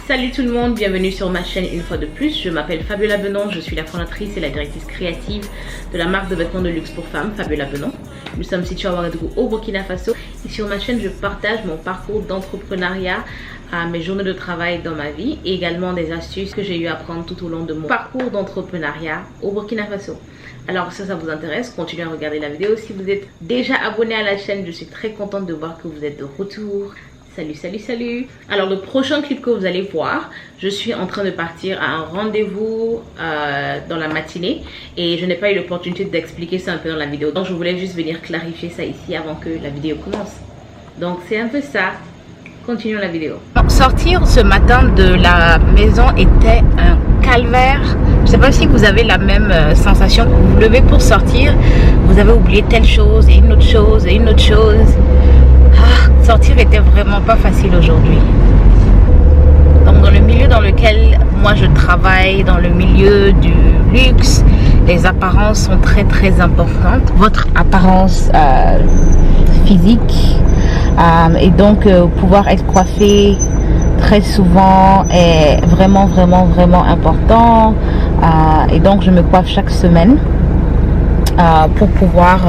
Salut tout le monde, bienvenue sur ma chaîne une fois de plus. Je m'appelle Fabiola Benon, je suis la fondatrice et la directrice créative de la marque de vêtements de luxe pour femmes, Fabiola Benon. Nous sommes situés à Ouagadougou au Burkina Faso. Et sur ma chaîne, je partage mon parcours d'entrepreneuriat, mes journées de travail dans ma vie et également des astuces que j'ai eu à prendre tout au long de mon parcours d'entrepreneuriat au Burkina Faso. Alors si ça vous intéresse, continuez à regarder la vidéo. Si vous êtes déjà abonné à la chaîne, je suis très contente de voir que vous êtes de retour. Salut. Alors le prochain clip que vous allez voir, je suis en train de partir à un rendez-vous dans la matinée et je n'ai pas eu l'opportunité d'expliquer ça un peu dans la vidéo. Donc je voulais juste venir clarifier ça ici avant que la vidéo commence. Donc c'est un peu ça. Continuons la vidéo. Sortir ce matin de la maison était un calvaire. Je ne sais pas si vous avez la même sensation. Vous vous levez pour sortir, vous avez oublié telle chose et une autre chose et une autre chose. Sortir était vraiment pas facile aujourd'hui. Donc dans le milieu dans lequel moi je travaille, dans le milieu du luxe, les apparences sont très importantes. Votre apparence physique et donc pouvoir être coiffé très souvent est vraiment important. Et donc je me coiffe chaque semaine pour pouvoir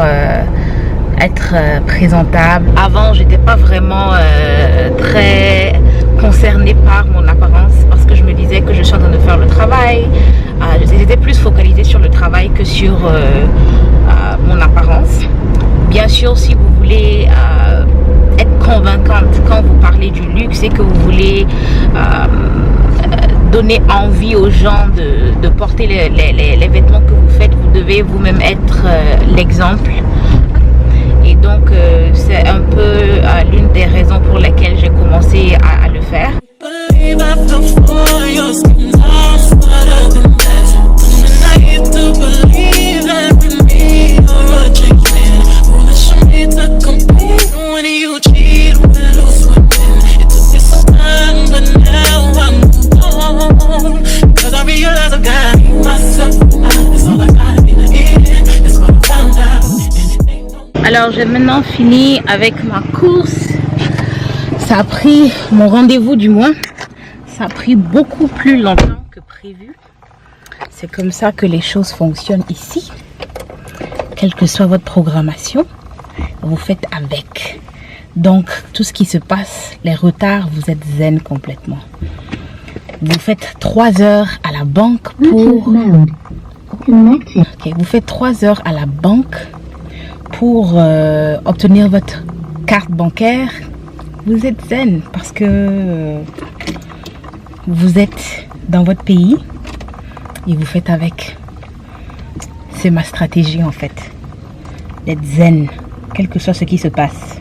être présentable. Avant, j'étais pas vraiment très concernée par mon apparence parce que je me disais que je suis en train de faire le travail. J'étais plus focalisée sur le travail que sur mon apparence. Bien sûr, si vous voulez être convaincante quand vous parlez du luxe et que vous voulez donner envie aux gens de porter les vêtements que vous faites, vous devez vous-même être l'exemple. Et donc c'est un peu l'une des raisons pour lesquelles j'ai commencé à le faire. Alors j'ai maintenant fini avec ma course. Ça a pris, mon rendez-vous du moins, ça a pris beaucoup plus longtemps que prévu. C'est comme ça que les choses fonctionnent ici. Quelle que soit votre programmation, vous faites avec. Donc tout ce qui se passe, les retards, vous êtes zen complètement. Vous faites 3 heures à la banque pour... Okay, vous faites 3 heures à la banque pour obtenir votre carte bancaire. Vous êtes zen parce que vous êtes dans votre pays et vous faites avec. C'est ma stratégie en fait, d'être zen quel que soit ce qui se passe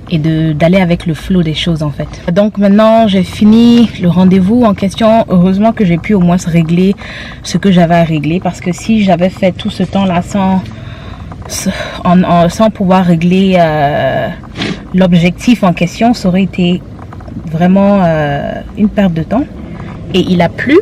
et d'aller avec le flow des choses en fait. Donc maintenant j'ai fini le rendez-vous en question. Heureusement que j'ai pu au moins régler ce que j'avais à régler, parce que si j'avais fait tout ce temps là sans pouvoir régler l'objectif en question, ça aurait été vraiment une perte de temps. Et il a plu.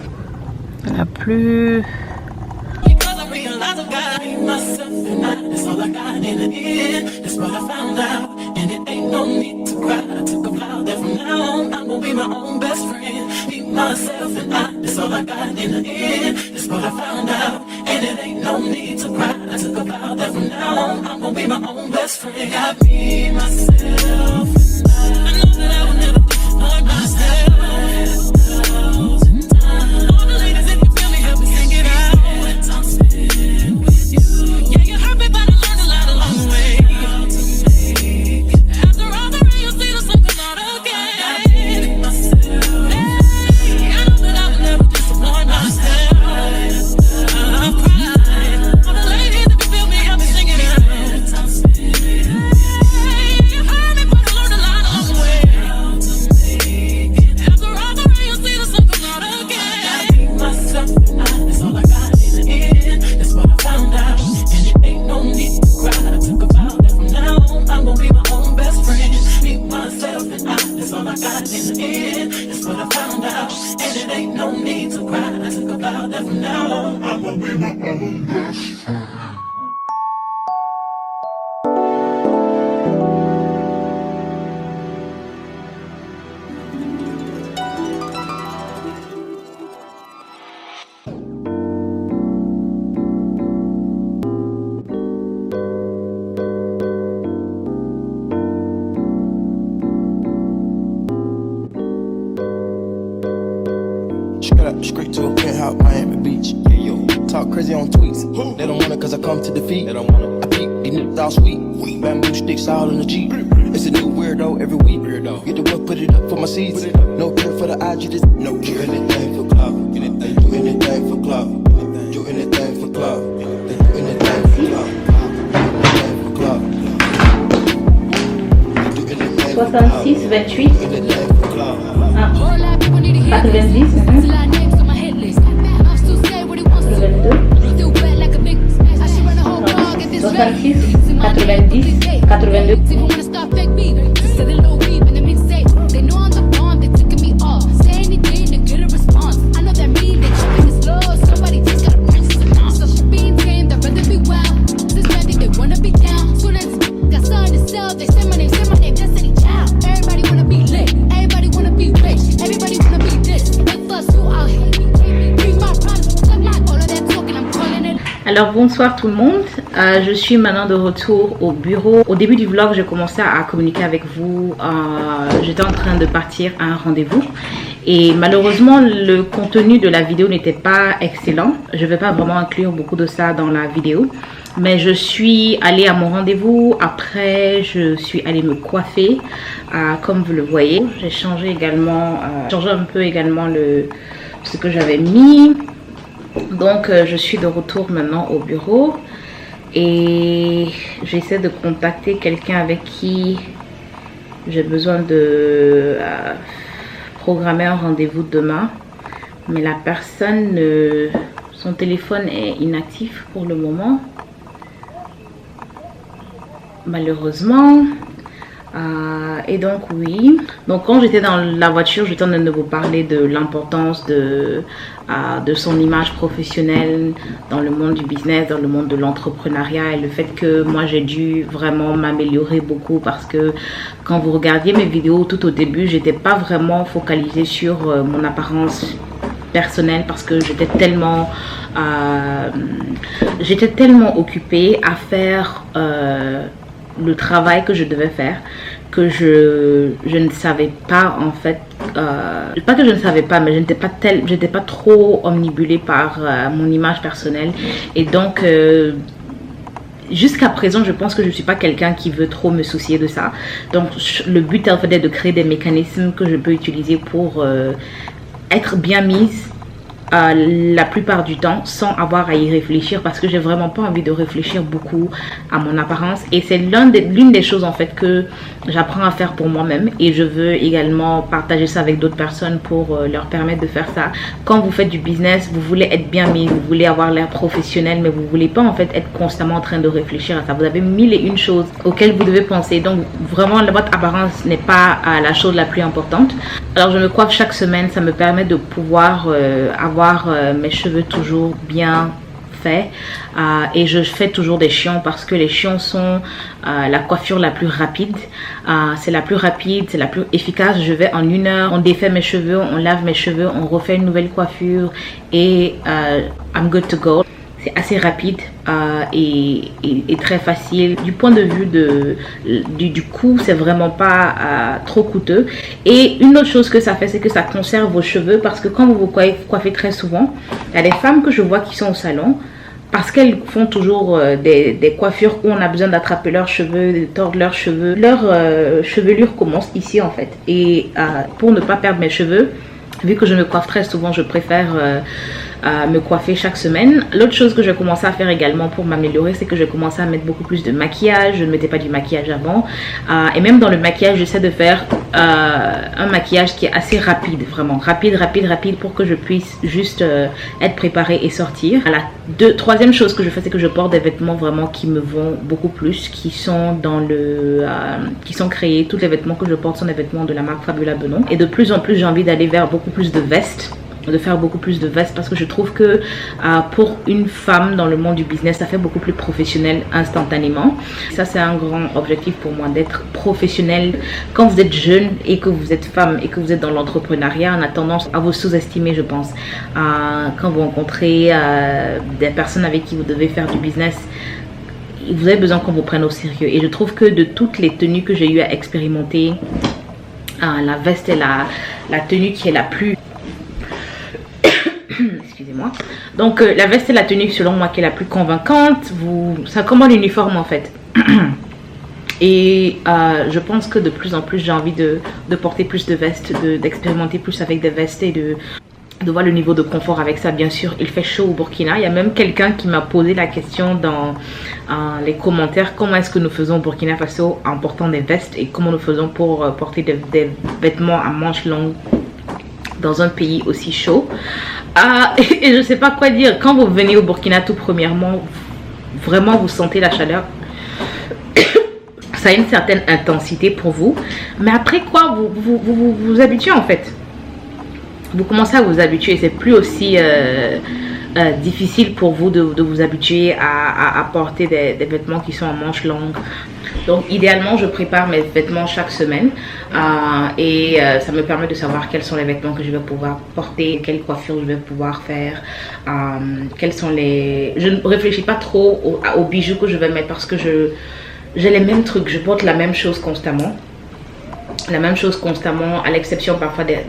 up straight to a penthouse, Miami Beach. Talk crazy on tweets. They don't want it cause I come to defeat. They don't want it. I peep, these niggas all sweet. Bamboo sticks all in the Jeep. It's a new weirdo every week. Get the work, put it up for my seeds. No care for the IG, just no care. Anything for club. They do anything for club. Do anything for club. They do anything for club. Anything for club. They do anything for club. 66, 28. Anything for club. Ah. 90. 22. 66, 90, 82. Alors bonsoir tout le monde, je suis maintenant de retour au bureau. Au début du vlog, j'ai commencé à communiquer avec vous. J'étais en train de partir à un rendez-vous et malheureusement le contenu de la vidéo n'était pas excellent. Je ne vais pas vraiment inclure beaucoup de ça dans la vidéo, mais je suis allée à mon rendez-vous. Après, je suis allée me coiffer, comme vous le voyez. J'ai changé également, changé un peu également ce que j'avais mis. Donc je suis de retour maintenant au bureau et j'essaie de contacter quelqu'un avec qui j'ai besoin de programmer un rendez-vous demain, mais la personne, son téléphone est inactif pour le moment, malheureusement. Et donc oui, donc quand j'étais dans la voiture, j'étais en train de vous parler de l'importance de son image professionnelle dans le monde du business, dans le monde de l'entrepreneuriat, et le fait que moi j'ai dû vraiment m'améliorer beaucoup, parce que quand vous regardiez mes vidéos tout au début, j'étais pas vraiment focalisée sur mon apparence personnelle, parce que j'étais tellement occupée à faire le travail que je devais faire, que je ne savais pas en fait, pas que je ne savais pas, mais j'étais pas trop omnibulée par mon image personnelle. Et donc jusqu'à présent, je pense que je ne suis pas quelqu'un qui veut trop me soucier de ça. Donc le but en fait est de créer des mécanismes que je peux utiliser pour être bien mise la plupart du temps sans avoir à y réfléchir, parce que j'ai vraiment pas envie de réfléchir beaucoup à mon apparence. Et c'est l'une des choses en fait que j'apprends à faire pour moi-même, et je veux également partager ça avec d'autres personnes pour leur permettre de faire ça. Quand vous faites du business, vous voulez être bien mis, vous voulez avoir l'air professionnel, mais vous voulez pas en fait être constamment en train de réfléchir à ça. Vous avez 1001 choses auxquelles vous devez penser, donc vraiment votre apparence n'est pas la chose la plus importante. Alors je me coiffe chaque semaine, ça me permet de pouvoir avoir mes cheveux toujours bien faits, et je fais toujours des chions, parce que les chions sont la coiffure la plus rapide. C'est la plus rapide, c'est la plus efficace. Je vais en 1 heure, on défait mes cheveux, on lave mes cheveux, on refait une nouvelle coiffure et I'm good to go. C'est assez rapide et très facile. Du point de vue du coût, c'est vraiment pas trop coûteux. Et une autre chose que ça fait, c'est que ça conserve vos cheveux, parce que quand vous vous coiffez très souvent, il y a des femmes que je vois qui sont au salon, parce qu'elles font toujours des coiffures où on a besoin d'attraper leurs cheveux, de tordre leurs cheveux. Leur chevelure commence ici en fait. Et pour ne pas perdre mes cheveux, vu que je me coiffe très souvent, je préfère me coiffer chaque semaine. L'autre chose que j'ai commencé à faire également pour m'améliorer, c'est que j'ai commencé à mettre beaucoup plus de maquillage. Je ne mettais pas du maquillage avant, et même dans le maquillage, j'essaie de faire un maquillage qui est assez rapide, vraiment rapide, pour que je puisse juste être préparée et sortir. La troisième chose que je fais, c'est que je porte des vêtements vraiment qui me vont beaucoup plus, qui sont qui sont créés. Tous les vêtements que je porte sont des vêtements de la marque Fabiola Benon, et de plus en plus j'ai envie d'aller vers beaucoup plus de vestes, parce que je trouve que pour une femme dans le monde du business, ça fait beaucoup plus professionnel instantanément. Ça, c'est un grand objectif pour moi, d'être professionnel. Quand vous êtes jeune et que vous êtes femme et que vous êtes dans l'entrepreneuriat, on a tendance à vous sous-estimer, je pense. Quand vous rencontrez des personnes avec qui vous devez faire du business, vous avez besoin qu'on vous prenne au sérieux. Et je trouve que de toutes les tenues que j'ai eu à expérimenter, la veste est la tenue qui est la plus excusez-moi. Donc la veste est la tenue selon moi qui est la plus convaincante. C'est comme un uniforme en fait. Et je pense que de plus en plus j'ai envie de porter plus de vestes, d'expérimenter plus avec des vestes et de voir le niveau de confort avec ça. Bien sûr, il fait chaud au Burkina. Il y a même quelqu'un qui m'a posé la question dans les commentaires, comment est-ce que nous faisons au Burkina Faso en portant des vestes et comment nous faisons pour porter des vêtements à manches longues dans un pays aussi chaud. Et je sais pas quoi dire. Quand vous venez au Burkina, tout premièrement, vraiment vous sentez la chaleur. Ça a une certaine intensité pour vous, mais après quoi vous habituez en fait. Vous commencez à vous habituer, c'est plus aussi difficile pour vous de vous habituer à porter des vêtements qui sont en manches longues. Donc idéalement je prépare mes vêtements chaque semaine et ça me permet de savoir quels sont les vêtements que je vais pouvoir porter, quelle coiffure je vais pouvoir faire, quels sont les... Je ne réfléchis pas trop aux bijoux que je vais mettre parce que j'ai les mêmes trucs, je porte la même chose constamment. La même chose constamment, à l'exception parfois des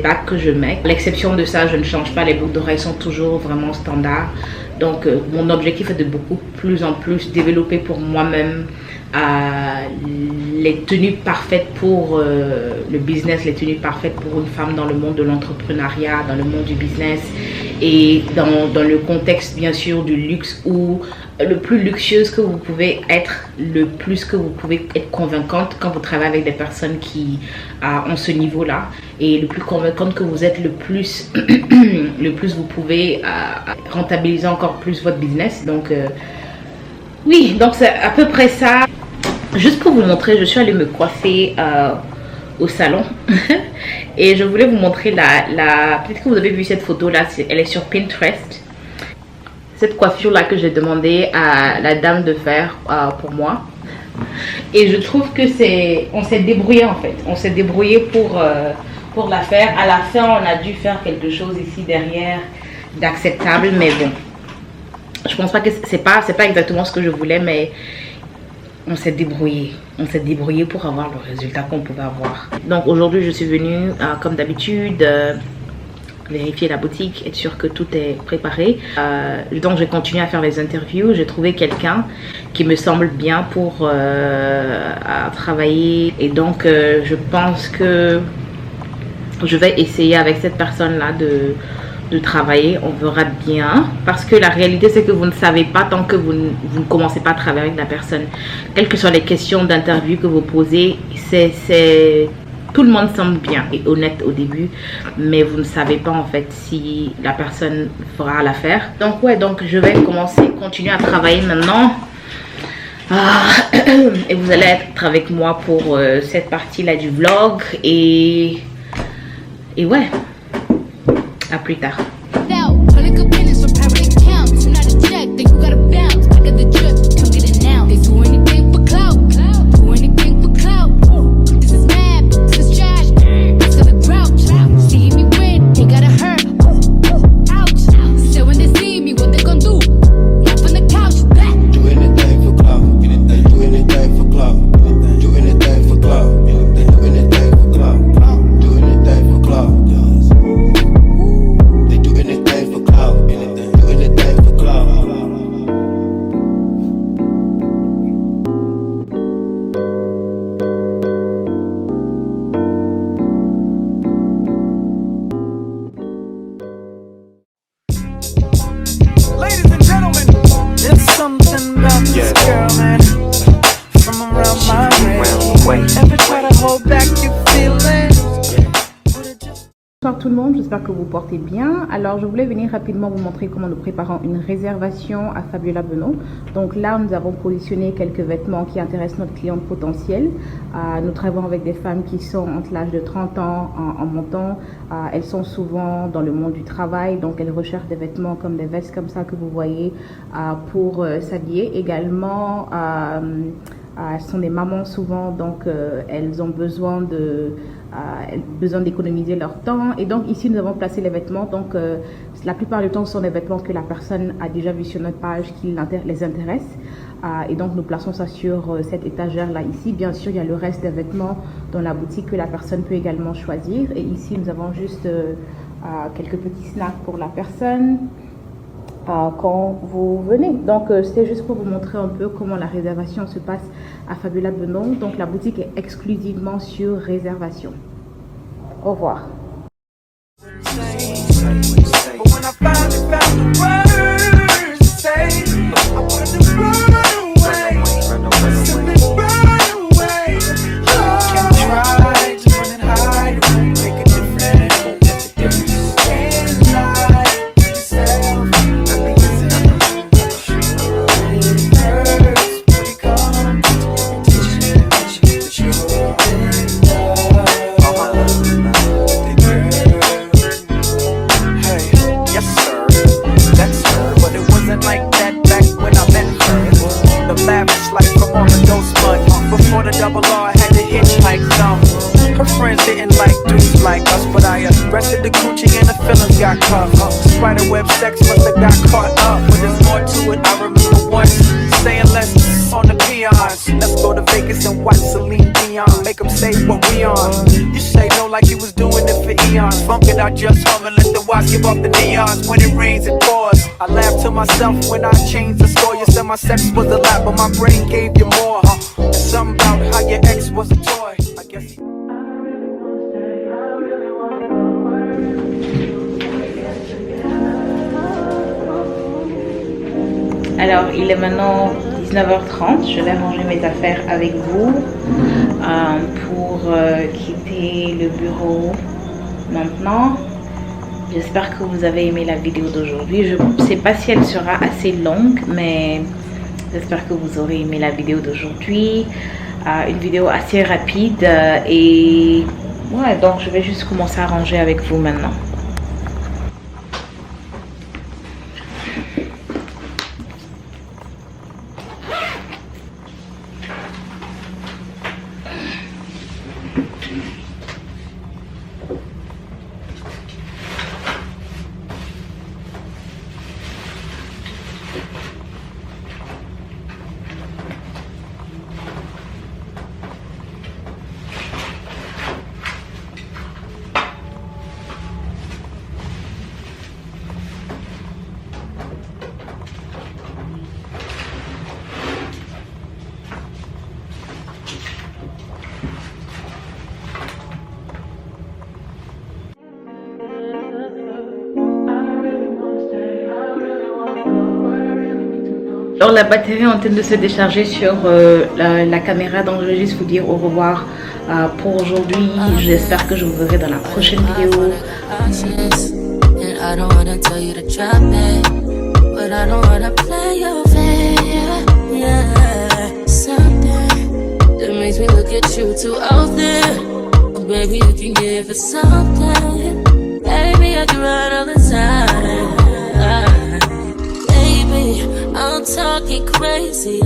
bagues que je mets. À l'exception de ça, je ne change pas, les boucles d'oreilles sont toujours vraiment standards. Donc mon objectif est de beaucoup plus en plus développer pour moi-même les tenues parfaites pour le business, les tenues parfaites pour une femme dans le monde de l'entrepreneuriat, dans le monde du business et dans le contexte bien sûr du luxe où le plus luxueuse que vous pouvez être, le plus que vous pouvez être convaincante quand vous travaillez avec des personnes qui ont ce niveau-là et le plus convaincante que vous êtes, le plus vous pouvez rentabiliser encore plus votre business. Donc oui, donc c'est à peu près ça. Juste pour vous montrer, je suis allée me coiffer au salon et je voulais vous montrer peut-être que vous avez vu cette photo là, elle est sur Pinterest. Cette coiffure là que j'ai demandé à la dame de faire pour moi et je trouve que on s'est débrouillé en fait, on s'est débrouillé pour la faire. À la fin on a dû faire quelque chose ici derrière d'acceptable, mais bon, je pense pas que c'est pas exactement ce que je voulais, mais on s'est débrouillé pour avoir le résultat qu'on pouvait avoir. Donc aujourd'hui je suis venue comme d'habitude vérifier la boutique, être sûr que tout est préparé. Donc j'ai continué à faire les interviews. J'ai trouvé quelqu'un qui me semble bien pour travailler et donc je pense que je vais essayer avec cette personne là de travailler. On verra bien parce que la réalité c'est que vous ne savez pas tant que vous ne commencez pas à travailler avec la personne. Quelles que soient les questions d'interview que vous posez, tout le monde semble bien et honnête au début, mais vous ne savez pas en fait si la personne fera l'affaire. Donc ouais, donc je vais continuer à travailler maintenant. Et vous allez être avec moi pour cette partie là du vlog et ouais, à plus tard. Bonsoir tout le monde, j'espère que vous portez bien. Alors je voulais venir rapidement vous montrer comment nous préparons une réservation à Fabiola Benon. Donc là nous avons positionné quelques vêtements qui intéressent notre cliente potentielle. Nous travaillons avec des femmes qui sont entre l'âge de 30 ans en montant. Elles sont souvent dans le monde du travail, donc elles recherchent des vêtements comme des vestes comme ça que vous voyez pour s'habiller. Également elles sont des mamans souvent, donc elles ont besoin d'économiser leur temps. Et donc ici nous avons placé les vêtements. Donc la plupart du temps ce sont des vêtements que la personne a déjà vu sur notre page qui les intéressent. Et donc nous plaçons ça sur cette étagère là ici. Bien sûr il y a le reste des vêtements dans la boutique que la personne peut également choisir. Et ici nous avons juste quelques petits snacks pour la personne quand vous venez. Donc c'était juste pour vous montrer un peu comment la réservation se passe à Fabiola Benon. Donc la boutique est exclusivement sur réservation. Au revoir. Spiderweb sex must have got caught up, but there's more to it. I remember once saying less on the peons. Let's go to Vegas and watch Celine Dion. Make them say what we on. You say no like you was doing it for eons. Funk it out, just hum and let the watch give up the neons. When it rains, it pours. I laugh to myself when I changed the score. You said my sex was a lot, but my brain gave you more. And something about how your ex was a toy. I guess. Alors, il est maintenant 19h30. Je vais ranger mes affaires avec vous pour quitter le bureau maintenant. J'espère que vous avez aimé la vidéo d'aujourd'hui. Je ne sais pas si elle sera assez longue, mais j'espère que vous aurez aimé la vidéo d'aujourd'hui. Une vidéo assez rapide et ouais, donc je vais juste commencer à ranger avec vous maintenant. Alors la batterie est en train de se décharger sur la caméra, donc je vais juste vous dire au revoir pour aujourd'hui. J'espère que je vous verrai dans la prochaine vidéo. I'm talking crazy.